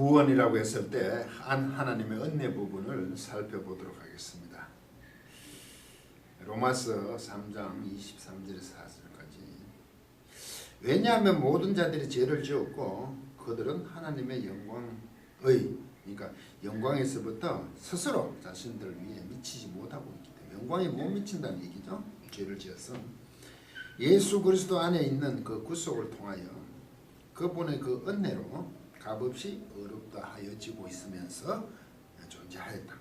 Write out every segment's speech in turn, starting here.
구원이라고 했을 때 하나님의 은혜 부분을 살펴보도록 하겠습니다. 로마서 3장 23절에서 4절까지. 왜냐하면 모든 자들이 죄를 지었고 그들은 하나님의 그러니까 영광에서부터 스스로 자신들을 위해 미치지 못하고 있기 때문에, 영광에 못 미친다는 얘기죠. 죄를 지어서 예수 그리스도 안에 있는 그 구속을 통하여 그분의 그 은혜로 값없이 어렵다 하여지고 있으면서 존재하였다.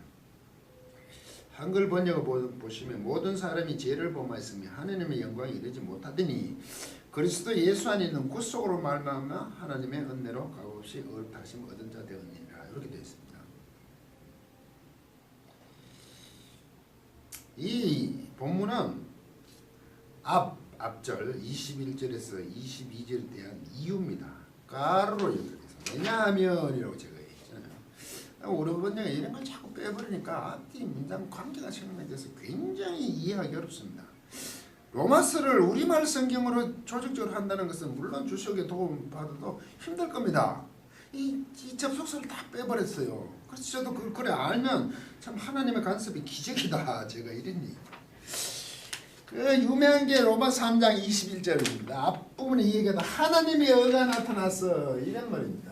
한글 번역을 보시면 모든 사람이 죄를 범하였으며 하나님의 영광에 이르지 못하더니 그리스도 예수 안에 있는 구속으로 말미암아 하나님의 은혜로 값없이 어렵다 하심 얻은 자 되었느니라. 이렇게 되어 있습니다. 이 본문은 앞절 21절에서 22절에 대한 이유입니다. 가로로 연결해서 왜냐하면이라고 제가 얘기했잖아요. 우리 번역에 이런 걸 자꾸 빼버리니까 앞뒤 문장 관계가 생각돼서 굉장히 이해하기 어렵습니다. 로마서를 우리말 성경으로 조직적으로 한다는 것은 물론 주석의 도움 받아도 힘들 겁니다. 이 접속사를 다 빼버렸어요. 그래서 저도 그걸 알면 참 하나님의 간섭이 기적이다. 제가 이런 얘기. 그 유명한 게 로마 3장 21절입니다. 앞부분에 이 얘기하다 하나님의 의가 나타났어. 이런 말입니다.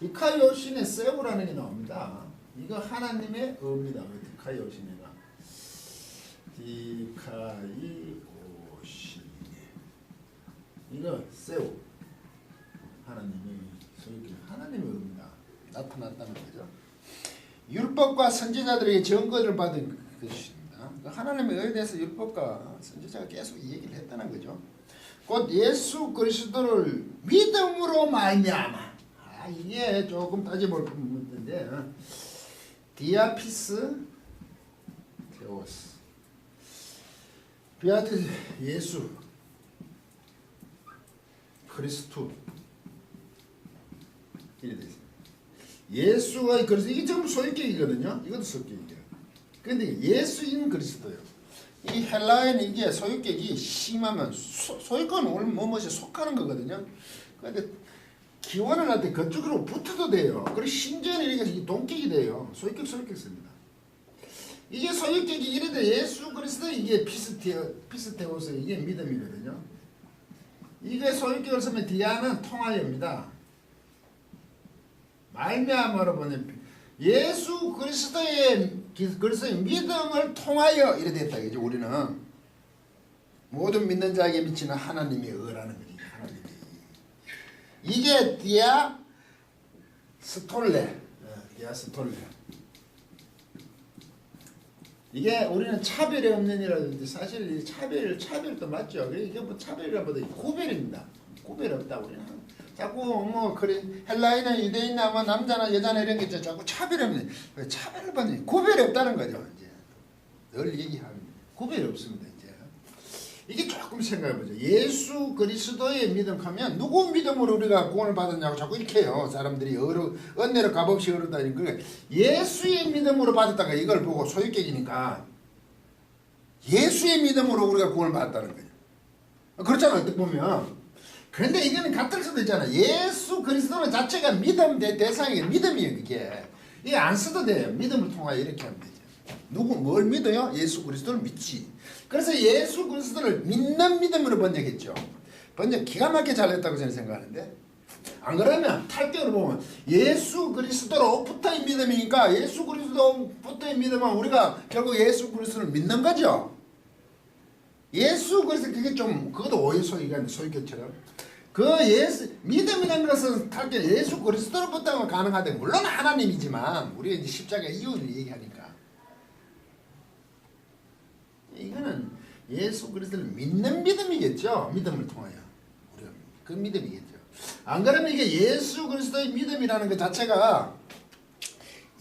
디카이오신의 세우라는 게 나옵니다. 이거 하나님의 의입니다. 디카이오신이가. 디카이오신. 이거 세우. 하나님의 의입니다. 나타났다는 거죠. 율법과 선지자들에게 증거를 받은 것입니다. 하나님의 의에 대해서 율법과 선지자가 계속 이 얘기를 했다는 거죠. 곧 예수 그리스도를 믿음으로 말미암아. 이게 조금 따져볼 문제인데, 디아피스 테오스, 비아트 예수 그리스도 이래 되어 있습니다. 예수가 그리스도, 이게 전부 소유격이거든요. 이것도 소유격이에요. 그런데 예수인 그리스도요. 이 헬라어에는 이게 소유격이 심하면 소유격은 무엇에 속하는 거거든요. 그런데 기원을 할 때 그쪽으로 붙어도 돼요. 그리고 심지어는 이렇게 동격이 돼요. 소유격 씁니다. 이게 소유격이 이래도 예수 그리스도 이게 피스테오스 이게 믿음이거든요. 이게 소유격을 쓰면 디아는 통하여입니다. 말미암아로 보면 예수 그리스도의 믿음을 통하여 이래 됐다. 이제 우리는 모든 믿는 자에게 미치는 하나님의 의라는 거지. 이게 디아스톨레. 이게 우리는 차별이 없는 이라든지 사실 차별도 맞죠. 이게 뭐 차별이라보다 구별입니다. 구별 없다. 우리는 자꾸 뭐 그래 헬라인은 유대인이나 뭐 남자나 여자나 이런 게 있죠. 자꾸 차별이 없는, 차별을 받는 구별이 없다는 거죠. 이제 늘 얘기하는 구별이 없습니다. 이게 조금 생각해보죠. 예수 그리스도의 믿음 하면 누구 믿음으로 우리가 구원을 받았냐고 자꾸 이렇게 해요. 사람들이 은혜로 값없이 얻었다는 거. 예수의 믿음으로 받았다가 이걸 보고 소유격이니까 예수의 믿음으로 우리가 구원을 받았다는 거예요. 그렇잖아요. 어떻게 보면. 그런데 이거는 같을 수도 있잖아요. 예수 그리스도는 자체가 믿음 대상이 믿음이에요. 이게 안 써도 돼요. 믿음을 통하여 이렇게 하면 되죠. 뭘 믿어요? 예수 그리스도를 믿지. 그래서 예수 그리스도를 믿는 믿음으로 번역했죠. 번역 기가 막히게 잘했다고 저는 생각하는데, 안 그러면 탈격으로 보면 예수 그리스도로 붙어있는 믿음이니까 예수 그리스도 붙어있는 믿음은 우리가 결국 예수 그리스도를 믿는 거죠. 예수 그리스도 그게 좀 그것도 오해 소유격처럼 믿음이라는 것은 탈격 예수 그리스도로 붙으면 가능한데, 물론 하나님이지만 우리가 이제 십자가 이유를 얘기하니까 이거는 예수 그리스도를 믿는 믿음이겠죠. 믿음을 통하여 우리가 그 믿음이겠죠. 안 그러면 이게 예수 그리스도의 믿음이라는 것 자체가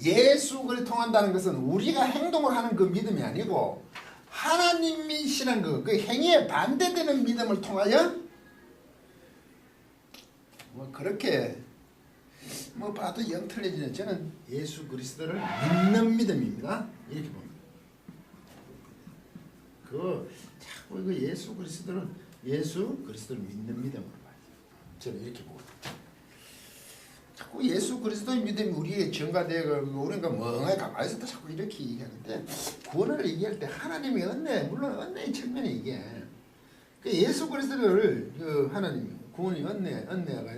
예수 그리스도를 통한다는 것은 우리가 행동을 하는 그 믿음이 아니고 하나님이시란 그 행위에 반대되는 믿음을 통하여 뭐 그렇게 뭐 봐도 영 틀려지는, 저는 예수 그리스도를 믿는 믿음입니다. 이렇게 봅니다. 자꾸 이거 예수 그리스도를 예수 그리스도를 믿는 믿음으로 봐야 돼요. 저는 이렇게 보거든요. 자꾸 예수 그리스도의 믿음이 우리의 증가되고 우리가 멍하게 가만히 있었다 자꾸 이렇게 얘기하는데 구원을 얘기할 때 하나님의 은혜, 물론 은혜의 측면이 이게 그 예수 그리스도를 그 하나님 구원이 은혜가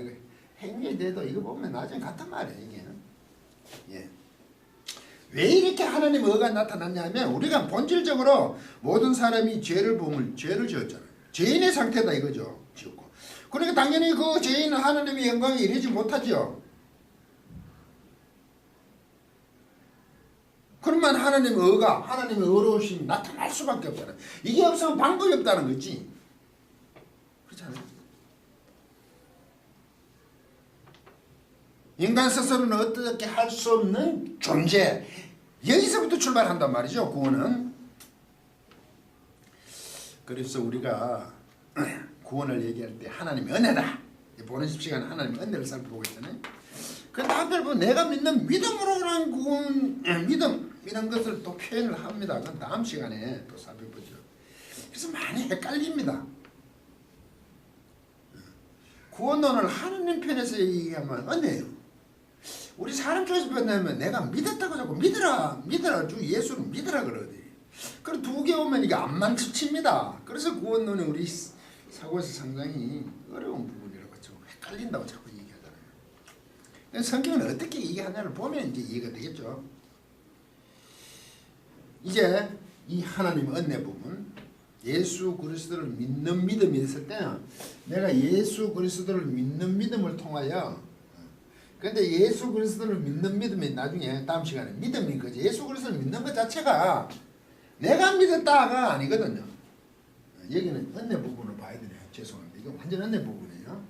행위에 대해도 이거 보면 나중에 같은 말이에요 이게. 예. 왜 이렇게 하나님의 의가 나타났냐면 우리가 본질적으로 모든 사람이 죄를 지었잖아요. 죄인의 상태다 이거죠. 지었고. 그러니까 당연히 그 죄인은 하나님의 영광에 이르지 못하죠. 그러면 하나님의 의가, 하나님의 의로우심이 나타날 수밖에 없잖아요. 이게 없으면 방법이 없다는 거지. 그렇잖아요. 인간 스스로는 어떻게 할 수 없는 존재. 여기서부터 출발한단 말이죠. 구원은. 그래서 우리가 구원을 얘기할 때 하나님의 은혜다. 보는 시간에 하나님의 은혜를 살펴보고 있잖아요. 그런데 한편 보면 내가 믿는 믿음으로는 구원, 믿음 이런 것을 또 표현을 합니다. 그건 다음 시간에 또 살펴보죠. 그래서 많이 헷갈립니다. 구원론을 하나님 편에서 얘기하면 은혜예요. 우리 사람 쪽에서 변하면 내가 믿었다고 자꾸 믿으라 주 예수를 믿으라 그러거든. 그럼 두 개 오면 이게 안 맞춥니다. 그래서 구원론이 우리 사고에서 상당히 어려운 부분이라고 좀 헷갈린다고 자꾸 얘기하잖아요. 성경은 어떻게 얘기하냐를 보면 이제 이해가 되겠죠. 이제 이 하나님의 은혜 부분, 예수 그리스도를 믿는 믿음이 있을 때는 내가 예수 그리스도를 믿는 믿음을 통하여 근데 예수 그리스도를 믿는 믿음이 나중에 다음 시간에 믿음인 거지. 예수 그리스도를 믿는 것 자체가 내가 믿었다가 아니거든요. 여기는 은혜 부분을 봐야 되네요. 죄송합니다. 이건 완전 은혜 부분이에요.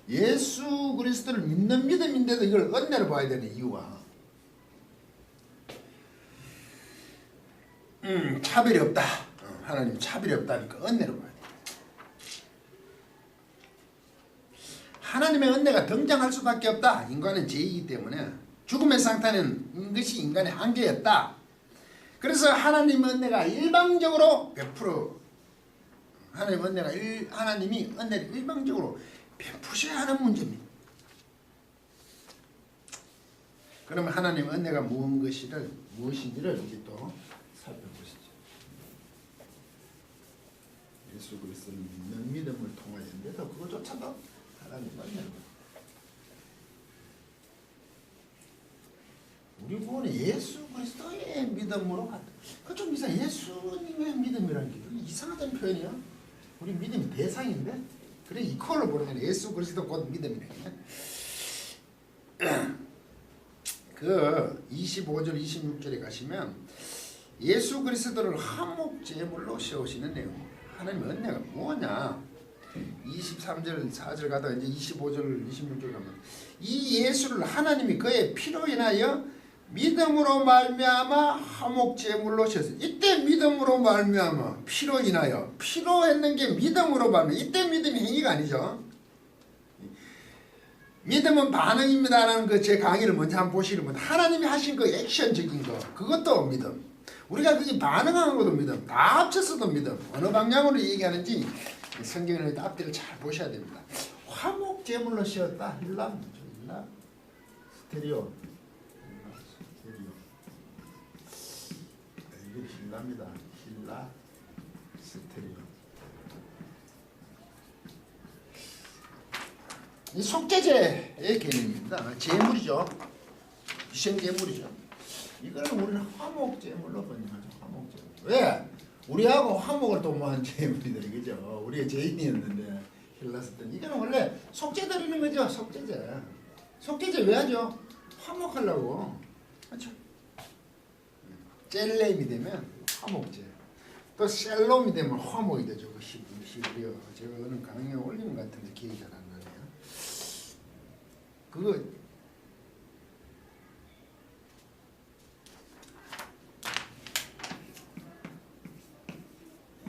예수 그리스도를 믿는 믿음인데도 이걸 은혜로 봐야 되는 이유가 차별이 없다. 하나님 차별이 없다니까 은혜로 봐야 돼. 하나님의 은혜가 등장할 수밖에 없다. 인간은 죄이기 때문에 죽음의 상태는 이것이 인간의 한계였다. 그래서 하나님의 은혜가 일방적으로 100% 하나님이 은혜를 일방적으로 베푸셔야 하는 문제입니다. 그러면 하나님의 은혜가 무엇인지를 이제 또 살펴보시죠. 예수 그리스도를 믿는 믿음을 통하였는데도 그것조차도 우리 구원은 예수 그리스도의 믿음으로 갔다. 그 좀 이상 예수님의 믿음이라는 게 이상하다는 표현이야. 우리 믿음이 대상인데 그래 이퀄로 보는 거야. 예수 그리스도 곧 믿음이네. 그 25절 26절에 가시면 예수 그리스도를 한목 제물로 세우시는 내용. 하나님의 은혜가 뭐냐? 23절 4절 가다가 이제 25절 26절 가면 이 예수를 하나님이 그의 피로 인하여 믿음으로 말미암아 화목 제물로 셨어요. 이때 믿음으로 말미암아 피로 인하여 피로 했는 게 믿음으로 말미암아 이때 믿음이 행위가 아니죠. 믿음은 반응입니다라는 그 제 강의를 먼저 한번 보시면 하나님이 하신 그 액션적인 거 그것도 믿음. 우리가 그게 반응하는 것도 믿음. 다 합쳐서도 믿음. 어느 방향으로 얘기하는지 성경의 앞뒤를 잘 보셔야 됩니다. 화목 제물로 씌웠다. 힐라 스테리오. 이게 힐라입니다. 힐라 스테리오. 이 속죄제의 개념입니다. 제물이죠. 희생 제물이죠. 이거는 우리는 화목 제물로 번역하죠. 화목 제물. 왜? 우리하고 화목을 도모한 제물이들 그죠? 우리의 죄인이었는데 힐라스 때는 이거는 원래 속죄 드리는 거죠. 속죄제. 속죄제 왜 하죠? 화목하려고. 그렇죠? 젤렘이 되면 화목제. 또 셀롬이 되면 화목이 되죠. 그 히브리어. 제가 어느 강의에 올리는 것 같은데 기억이 잘 안 나네요. 그거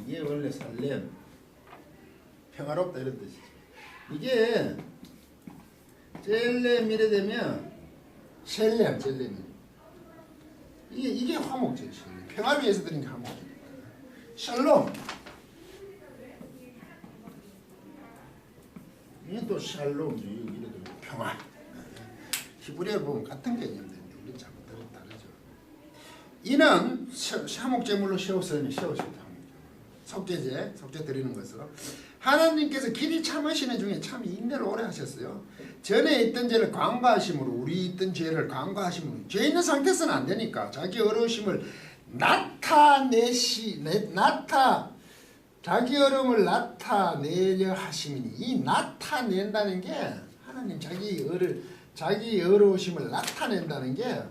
이게 원래 살렘 평화롭다 이런 뜻이죠. 이게 젤렘 이래 되면 셀렘 이게 화목제죠. 평화를 위해서 드린 게 화목제입니다. 샬롬 이게 또 샬롬, 이래도 평화. 히브리어를 보면 같은 개념인데 우리는 자꾸 다르죠. 이는 화목제물로 세우셨다. 속죄 드리는 것으로 하나님께서 길이 참으시는 중에 참 인내를 오래 하셨어요. 전에 있던 죄를 간과하심으로 우리 있던 죄를 간과하심으로 죄 있는 상태에서는 안 되니까 자기 어려우심을 자기 어려움을 나타내려 하심이니 이 나타낸다는 게 하나님 자기 어려우심을 나타낸다는 게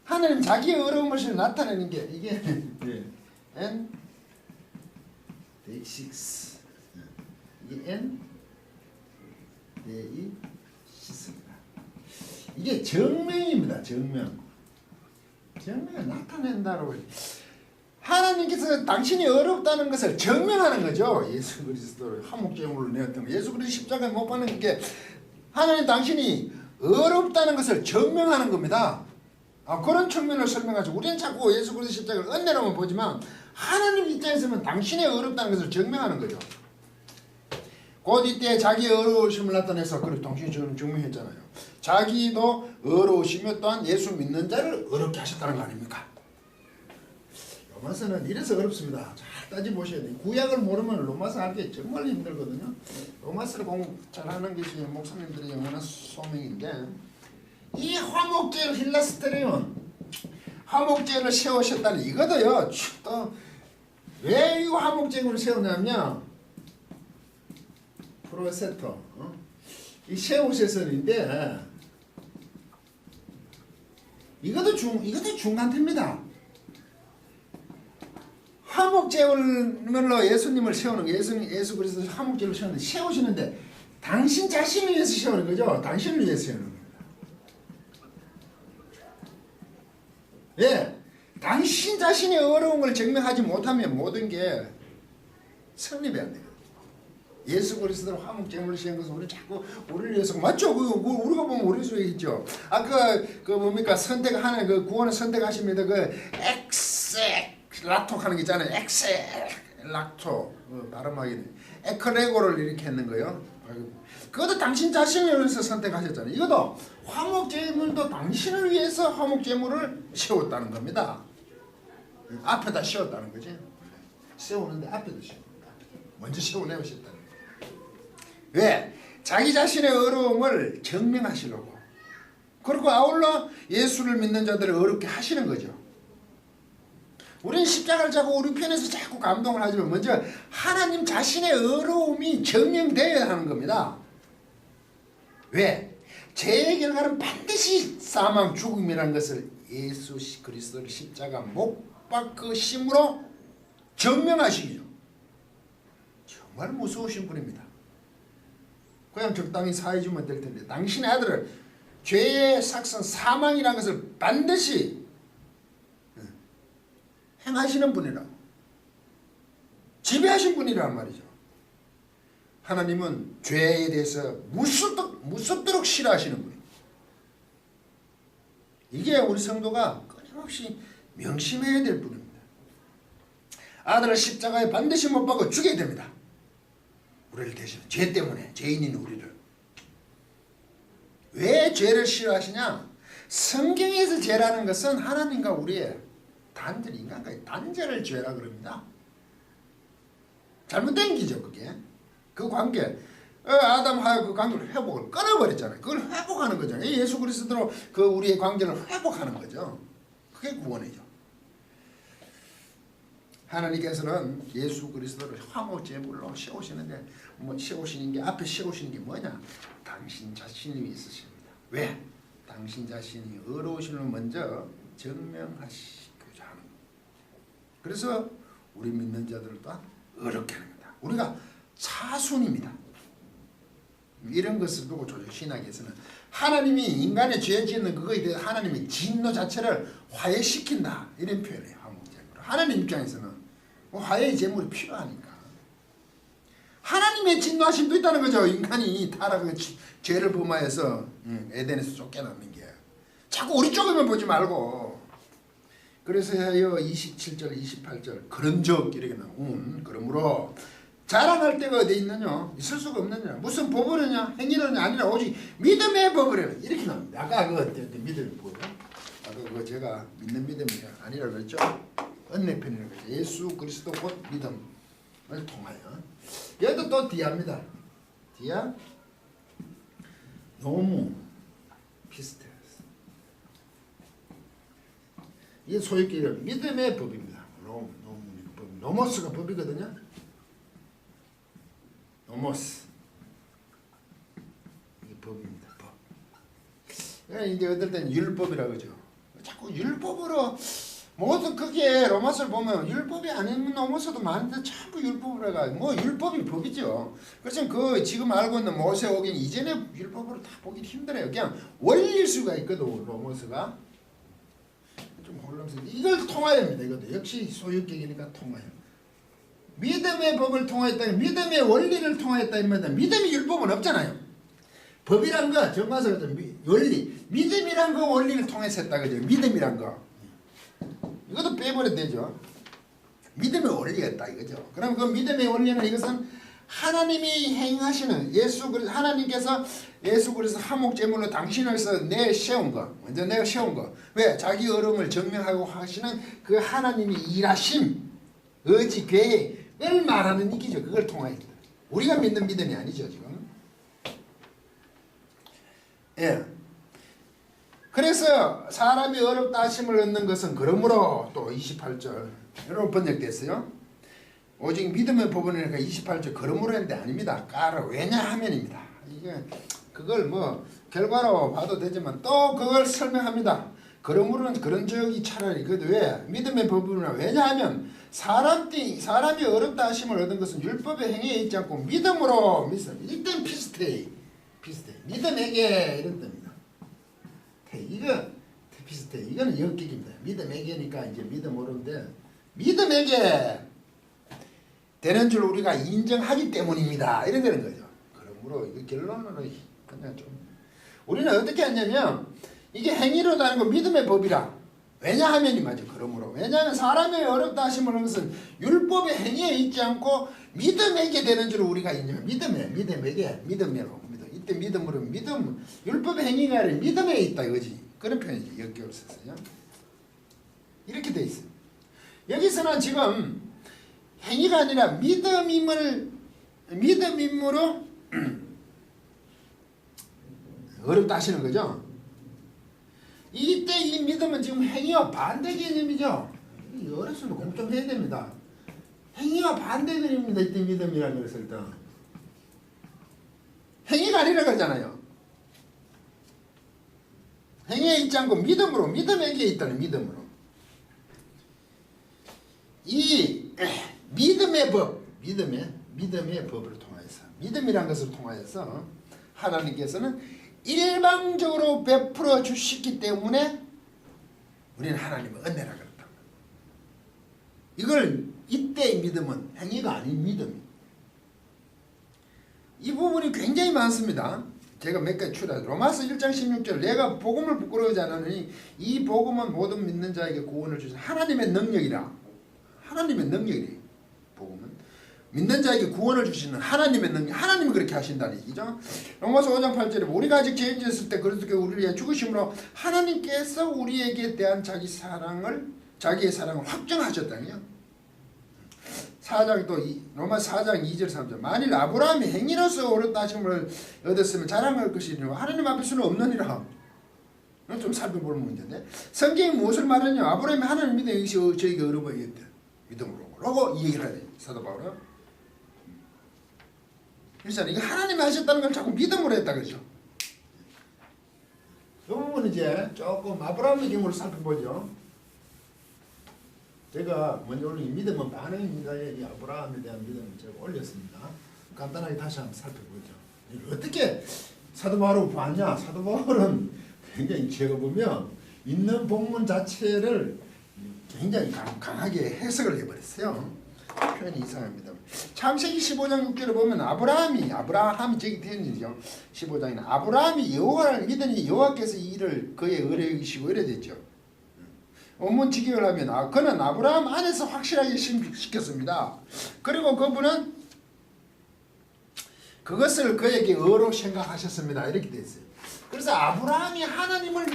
하나님 자기 어려움을 나타내는 게 이게 N 데이식스 이게 N 데이식스입니다. 이게 정명입니다. 정명을 나타낸다고 하나님께서 당신이 어렵다는 것을 증명하는 거죠. 예수 그리스도를 화목제물로 내었던 거. 예수 그리스도 십자가에 못 박는 게 하나님 당신이 어렵다는 것을 증명하는 겁니다. 그런 측면을 설명하죠. 우리는 자꾸 예수 그리스도 십자가를 은혜로만 보지만 하나님 입장에서는 당신의 어렵다는 것을 증명하는 거죠. 곧 이때 자기 어려우심을 나타내서 그걸 당신이 증명했잖아요. 자기도 어려우시며 또한 예수 믿는 자를 어렵게 하셨다는 거 아닙니까? 로마서는 이래서 어렵습니다. 잘 따져보셔야 돼요. 구약을 모르면 로마서 알기 정말 힘들거든요. 로마서를 공부 잘하는 것이 목사님들의 영원한 소명인데 이 화목제를 힐라스테리온 화목제를 세우셨다는 이거도요. 또 왜 이 화목제를 세우냐면 프로세터 이 세우셔서인데 이것도 중간태입니다. 화목제물로 예수님을 세우는 게 예수 그리스도 화목제를 세우시는데 당신 자신을 위해서 세우는 거죠. 당신을 위해서 세우는 겁니다. 예, 당신 자신의 어려움을 증명하지 못하면 모든 게 성립이 안 돼요. 예수 그리스도를 화목제물로 세운 것은 우리 자꾸 우리를 위해서 맞죠? 우리가 보면 우리 속에 있죠. 그 뭡니까 선택하는 그 구원을 선택하십니다. 그 엑셀라토 하는 게 있잖아요. 엑셀라토 발음하기 에크레고를 이렇게 했는 거요. 그것도 당신 자신을 위해서 선택하셨잖아요. 이것도 화목제물도 당신을 위해서 화목제물을 세웠다는 겁니다. 앞에다 세웠다는 거지. 세우는데 앞에다 세웠다. 먼저 세워내셨다는 거예요. 왜? 자기 자신의 어려움을 증명하시려고. 그리고 아울러 예수를 믿는 자들을 어렵게 하시는 거죠. 우리는 십자가를 자꾸 우리 편에서 자꾸 감동을 하지만 먼저 하나님 자신의 어려움이 증명되어야 하는 겁니다. 왜? 죄의 결과는 반드시 사망 죽음이라는 것을 예수 그리스도를 십자가 못 박으심으로 증명하시기죠. 정말 무서우신 분입니다. 그냥 적당히 사해주면 될 텐데 당신의 아들을 죄의 삭선 사망이라는 것을 반드시 행하시는 분이라고 지배하신 분이란 말이죠. 하나님은 죄에 대해서 무섭도록 싫어하시는 분이에요. 이게 우리 성도가 끊임없이 명심해야 될 분입니다. 아들을 십자가에 반드시 못 박아 죽여야 됩니다. 우리를 대신 죄 때문에 죄인인 우리를. 왜 죄를 싫어하시냐? 성경에서 죄라는 것은 하나님과 우리의 단절, 인간과의 단절을 죄라 그럽니다. 잘못된 기죠 그게. 그 관계 아담하고 그 관계를 회복을 끊어버렸잖아요. 그걸 회복하는 거잖아요. 예수 그리스도로 그 우리의 관계를 회복하는 거죠. 그게 구원이죠. 하나님께서는 예수 그리스도를 화목제물로 세우시는데 세우시는 게 앞에 세우시는 게 뭐냐? 당신 자신이 있으십니다. 왜? 당신 자신이 어려우심을 먼저 증명하시고자 하는 겁니다. 그래서 우리 믿는 자들을 또한 어렵게 하는 겁니다. 우리가 차순입니다. 이런 것을 보고 신학에서는 하나님이 인간의 죄 짓는 그거에 대해 하나님의 진노 자체를 화해시킨다 이런 표현이에요. 화목제물. 하나님 입장에서는 화해의 제물이 필요하니까 하나님의 진노하심도 있다는 거죠. 인간이 타락의 죄를 범하여서 에덴에서 쫓겨나는 게 자꾸 우리 쪽에만 보지 말고. 그래서 27절 28절 그런즉 이렇게 나온 그러므로 자랑할 데가 어디 있느냐? 있을 수가 없느냐? 무슨 법으로냐? 행위로냐? 아니라 오직 믿음의 법으로 이렇게 나옵니다. 아까 그 믿음의 법. 아까 그거 제가 믿는 믿음이 아니라 그랬죠? 은혜편이라고 그랬죠. 예수 그리스도 곧 믿음을 통하여. 얘도 또 디아입니다. 디아 너무 비슷해요. 이게 소위 믿음의 법입니다. 노모스가 법이거든요. 노모스 이게 법입니다. 법. 그러니까 이제 어떨 때는 율법이라고 그러죠. 자꾸 율법으로 모든 그게 로마서를 보면 율법이 아닌 노모스도 많은데 자꾸 율법으로 해가 뭐 율법이 법이죠. 그래서 그 지금 알고 있는 모세오경 이전에 율법으로 다 보기 힘들어요. 그냥 원리일 수가 있거든. 로마서가 좀 혼란스러워. 이걸 통하여야 합니다. 이것도 역시 소유격이니까 통하여. 믿음의 법을 통하였다. 믿음의 원리를 통하였다. 믿음이 율법은 없잖아요. 법이란 거 정말서 원리. 믿음이란 거 원리를 통해서 했다 그죠. 믿음이란 거. 이것도 빼버려도 되죠. 믿음의 원리가 있다 이거죠. 그럼 그 믿음의 원리는 이것은 하나님이 행하시는 하나님께서 예수 그리스도 화목제물로 당신을 내세운 거. 먼저 내가 세운 거. 왜? 자기 얼음을 증명하고 하시는 그 하나님이 일하심, 의지, 계획을 말하는 얘기죠. 그걸 통하여. 우리가 믿는 믿음이 아니죠 지금. 예. 그래서 사람이 어렵다 하심을 얻는 것은 그러므로 또 28절 여러분 번역됐어요. 오직 믿음의 법원이니까 28절 그러므로 했는데 아닙니다. 까라 왜냐하면입니다. 이게 그걸 뭐 결과로 봐도 되지만 또 그걸 설명합니다. 그러므로는 그런 적이 차라리 그래도 왜 믿음의 법원이나 왜냐하면 사람이 어렵다 하심을 얻은 것은 율법의 행위에 있지 않고 믿음으로 일단 비슷해. 믿음에게 이런 뜻입니다. 이거 비슷해. 이거는 역격입니다. 믿음에게니까 이제 믿음으로인데 믿음에게 되는 줄 우리가 인정하기 때문입니다. 이런 되는 거죠. 그러므로 이 결론은 그냥 좀 우리는 어떻게 하냐면 이게 행위로 다는 거 믿음의 법이라. 왜냐하면이 맞아. 그러므로 왜냐하면 사람이 어렵다 하심을 하는 것은 율법의 행위에 있지 않고 믿음에게 되는 줄 우리가 인정. 믿음으로. 이때 믿음으로 율법의 행위가 아니라 믿음에 있다 이거지. 그런 표현이지. 역격을 썼어요. 이렇게 돼 있어요. 여기서는 지금 행위가 아니라 믿음임으로 어렵다 하시는 거죠. 이때 이 믿음은 지금 행위와 반대 개념이죠. 어렸으면 공부 좀 해야 됩니다. 행위와 반대 개념입니다. 이때 믿음이라는 것을 일단 행위가 아니라 그러잖아요. 행위에 있지 않고 믿음으로 믿음에게 있다는 믿음으로 이 믿음의 법 믿음의 법을 통하여서 믿음이란 것을 통하여서 하나님께서는 일방적으로 베풀어 주시기 때문에 우리는 하나님의 은혜라 그랬다. 이걸 이때의 믿음은 행위가 아닌 믿음이. 이 부분이 굉장히 많습니다. 제가 몇 가지 추려. 로마서 1장 16절 내가 복음을 부끄러워하지 않으니 이 복음은 모든 믿는 자에게 구원을 주신 하나님의 능력이라. 하나님의 능력이래. 복음은 믿는 자에게 구원을 주시는 하나님의 능력. 하나님이 그렇게 하신다는 얘기죠. 로마서 5장 8절에 우리가 아직 죄인이었을 때 그리스도께 우리를 위해 죽으심으로 하나님께서 우리에게 대한 자기의 사랑을 확정하셨다니요. 4장 또 로마 4장 2절 3절 만일 아브라함이 행위로서 옳다 하심을 얻었으면 자랑할 것이니라 하나님 앞에서는 없느니라. 좀 살펴볼 문제인데 성경이 무엇을 말하냐. 아브라함이 하나님 믿는 것이 저에게 어려워야겠다. 믿음으로 라고 얘기를 해야 돼. 사도 바울은. 그래서 이게 하나님이 하셨다는 걸 자꾸 믿음으로 했다 그러죠. 이 부분은 이제 조금 아브라함의 경우를 살펴보죠. 제가 먼저 올린 믿음은 반응입니다의 이 아브라함에 대한 믿음을 제가 올렸습니다. 간단하게 다시 한번 살펴보죠. 어떻게 사도 바울을 봤냐? 사도 바울은 굉장히 제가 보면 있는 본문 자체를 굉장히 강하게 해석을 해버렸어요. 표현이 이상합니다. 창세기 15장 6절을 보면 아브라함이 저기 되는지죠. 15장에는 아브라함이 여호와를 믿으니 여호와께서 이 일을 그의 의뢰 여기시고 이래 됐죠. 원문 직역을 하면 그는 아브라함 안에서 확실하게 시켰습니다. 그리고 그분은 그것을 그에게 어로 생각하셨습니다. 이렇게 돼 있어요. 그래서 아브라함이 하나님을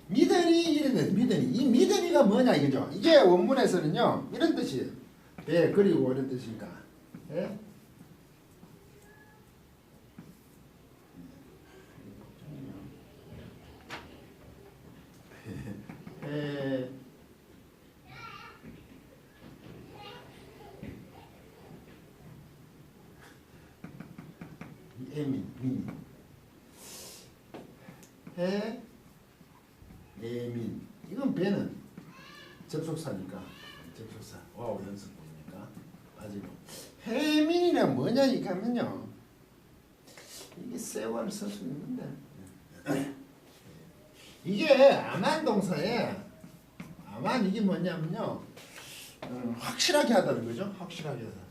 믿으니 이래 믿으니 이 믿으니가 뭐냐 이거죠. 이게 원문에서는요 이런 뜻이에요. 예, 그리고 이런 뜻이니까. 예? 예민. 이건 배는 접속사니까 접속사. 와우 연습 보니까 가지고 해민이란 뭐냐 이거면요. 이게 세월 쓸 수 있는데 이게 아만 동사에 아만 이게 뭐냐면요 확실하게 하다는 거죠. 확실하게 하다.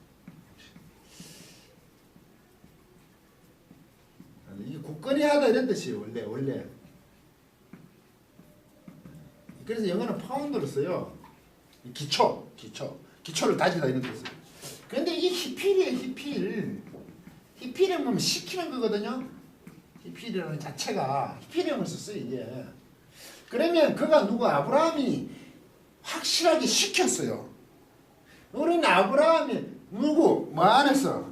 이게 굳건히 하다 이런 뜻이에요. 원래. 그래서 영어는 파운드를 써요. 기초를 다지다 이런 뜻이에요. 그런데 이게 히필이에요. 히필은 뭐면 시키는 거거든요. 히필이라는 자체가 히필형을 썼어요 이게. 그러면 그가 누구 아브라함이 확실하게 시켰어요. 우리는 아브라함이 누구 뭐 안에서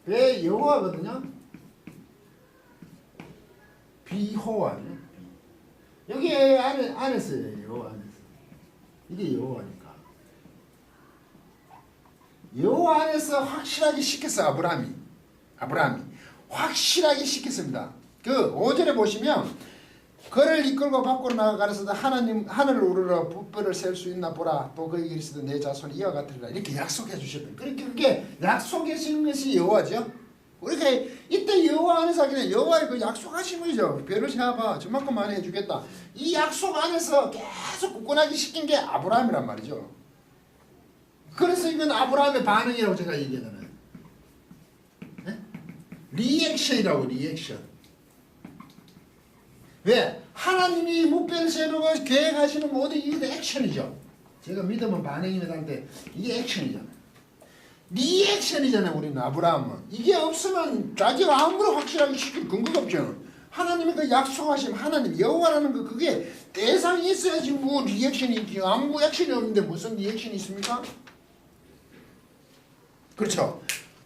왜 여호와거든요. 비호와네. 여기 안에서요. 여호와 안에서. 이게 여호와니까. 여호와 안에서 확실하게 시켰어 아브라함이 확실하게 시켰습니다. 그 5절에 보시면 그를 이끌고 밖으로 나가 가라사대 하나님 하늘을 우러러 붓벌을 셀 수 있나 보라. 또 그에게 이르시되 내 자손이 이와 같으리라. 이렇게 약속해 주셨던. 그러니까 그게 약속해 주신 것이 여호와죠. 우리가 이때 여호와 안에서 하기는 여호와의 그 약속하신 거죠. 배를 세워봐 저만큼 많이 해주겠다. 이 약속 안에서 계속 굳건하게 시킨 게 아브라함이란 말이죠. 그래서 이건 아브라함의 반응이라고 제가 얘기하잖아요. 네? 리액션이라고 리액션. 왜? 하나님이 묵배를 세우고 계획하시는 모든 이게 액션이죠. 제가 믿으면 반응입니다 한데 이게 액션이잖아요. 리액션이잖아요. 우리는 아브라함은. 이게 없으면 자기가 아무리 확실하게 시킬 근거가 없죠. 하나님의 그 약속하심 하나님 여호와라는 거 그게 대상이 있어야지 뭐 리액션이 있지. 아무 액션이 없는데 무슨 리액션이 있습니까? 그렇죠.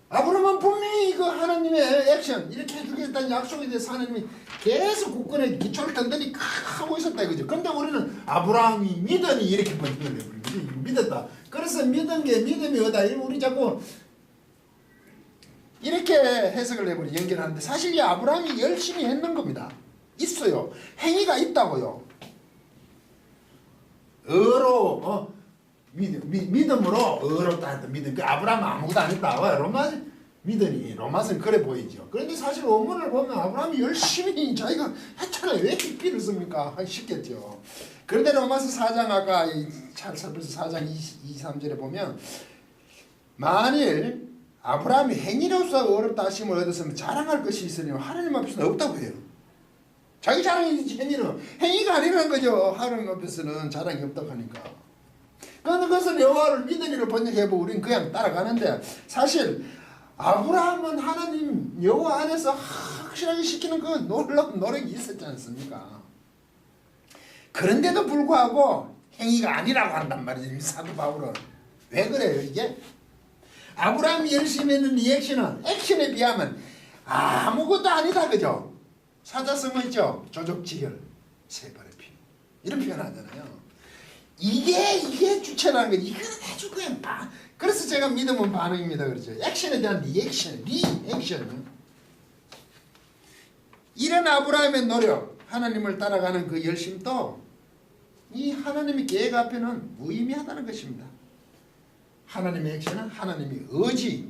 아브라함은 분명히 그 하나님의 액션 이렇게 해주겠다는 약속에 대해서 하나님이 계속 굳건하게 기초를 든든히 하고 있었다 이거죠. 그런데 우리는 아브라함이 믿으니 이렇게 번역을 해버립니다. 믿었다. 그래서 믿은 게 믿음이 어다. 우리 자꾸 이렇게 해석을 해버리 연결하는데 사실 이 아브라함이 열심히 했는 겁니다. 있어요. 행위가 있다고요. 어로 믿음으로 의롭다 했다. 믿음. 그 아브라함은 아무것도 안 했다. 로마서는 그래 보이죠. 그런데 사실 원문을 보면 아브라함이 열심히 자기가 했잖아요. 왜 이렇게 피를 씁니까? 하기 쉽겠죠. 그런데 로마서 4장 아까 찰스버스 4장 23절에 보면 만일 아브라함이 행위로서 어렵다 하심을 얻었으면 자랑할 것이 있으니 하나님 앞에서는 없다고 해요. 자기 자랑이지 행위가 아니라는 거죠. 하나님 앞에서는 자랑이 없다고 하니까. 그런데 그것을 여호와를 믿으니를 번역해보고 우리는 그냥 따라가는데 사실 아브라함은 하나님 여호와 안에서 확실하게 시키는 그 놀라운 노력이 있었지 않습니까? 그런데도 불구하고 행위가 아니라고 한단 말이죠. 사도 바울은. 왜 그래요 이게? 아브라함이 열심히 했는 리액션은 액션에 비하면 아무것도 아니다 그죠? 사자성어 있죠? 조족지혈 세발의 피 이런 표현 하잖아요. 이게 주체라는 거 이거는 아주 그냥 그래서 제가 믿으면 반응입니다 그렇죠. 액션에 대한 리액션 이런 아브라함의 노력 하나님을 따라가는 그 열심도 이 하나님의 계획 앞에는 무의미하다는 것입니다. 하나님의 액션은 하나님의 의지,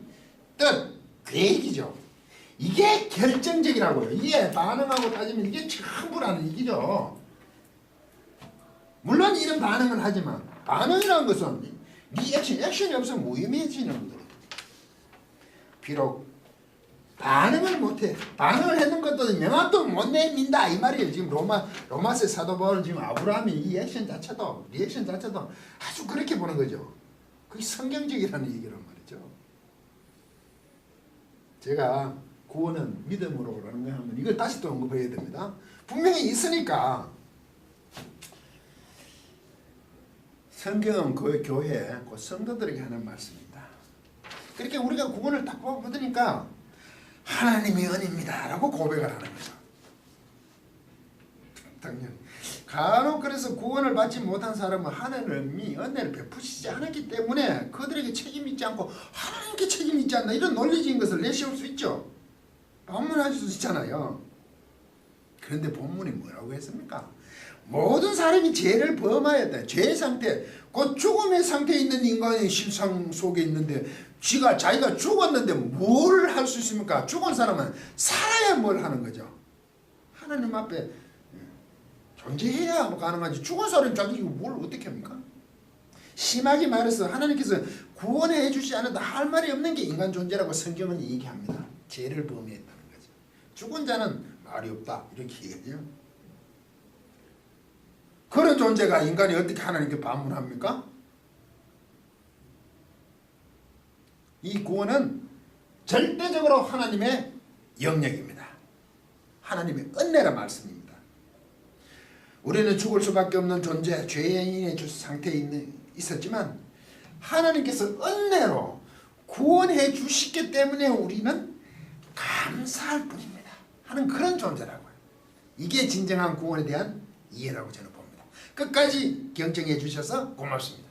뜻, 계획이죠. 이게 결정적이라고요. 이게 반응하고 따지면 이게 전부라는 얘기죠. 물론 이런 반응은 하지만 반응이라는 것은 액션이 없으면 무의미해지는 거예요. 비록 반응을 못해. 반응을 했는 것도 명함도 못 내민다 이 말이에요. 지금 로마서 사도 바울 지금 아브라함이 이 리액션 자체도 아주 그렇게 보는 거죠. 그게 성경적이라는 얘기란 말이죠. 제가 구원은 믿음으로 라는 거 하면 이걸 다시 또 언급해야 됩니다. 분명히 있으니까 성경은 그 교회 그 성도들에게 하는 말씀입니다. 그렇게 우리가 구원을 딱 받으니까 하나님의 은혜입니다 라고 고백을 하는 거죠. 당연히 간혹 그래서 구원을 받지 못한 사람은 하나님이 은혜를 베푸시지 않았기 때문에 그들에게 책임 있지 않고 하나님께 책임 있지 않나 이런 논리적인 것을 내세울 수 있죠. 반문할 수 있잖아요. 그런데 본문이 뭐라고 했습니까? 모든 사람이 죄를 범하였다. 죄의 상태, 그 죽음의 상태에 있는 인간의 실상 속에 있는데 자기가 죽었는데 뭘 할 수 있습니까? 죽은 사람은 살아야 뭘 하는 거죠. 하나님 앞에 존재해야 뭐 가능하지. 죽은 사람이 자기 뭘 어떻게 합니까? 심하게 말해서 하나님께서 구원해 주지 않아도 할 말이 없는 게 인간 존재라고 성경은 얘기합니다. 죄를 범했다는 거죠. 죽은 자는 말이 없다 이렇게 얘기해요. 그런 존재가 인간이 어떻게 하나님께 반문합니까? 이 구원은 절대적으로 하나님의 영역입니다. 하나님의 은혜라 말씀입니다. 우리는 죽을 수밖에 없는 존재, 죄인의 상태에 있었지만 하나님께서 은혜로 구원해 주시기 때문에 우리는 감사할 뿐입니다. 하는 그런 존재라고요. 이게 진정한 구원에 대한 이해라고 저는 봅니다. 끝까지 경청해 주셔서 고맙습니다.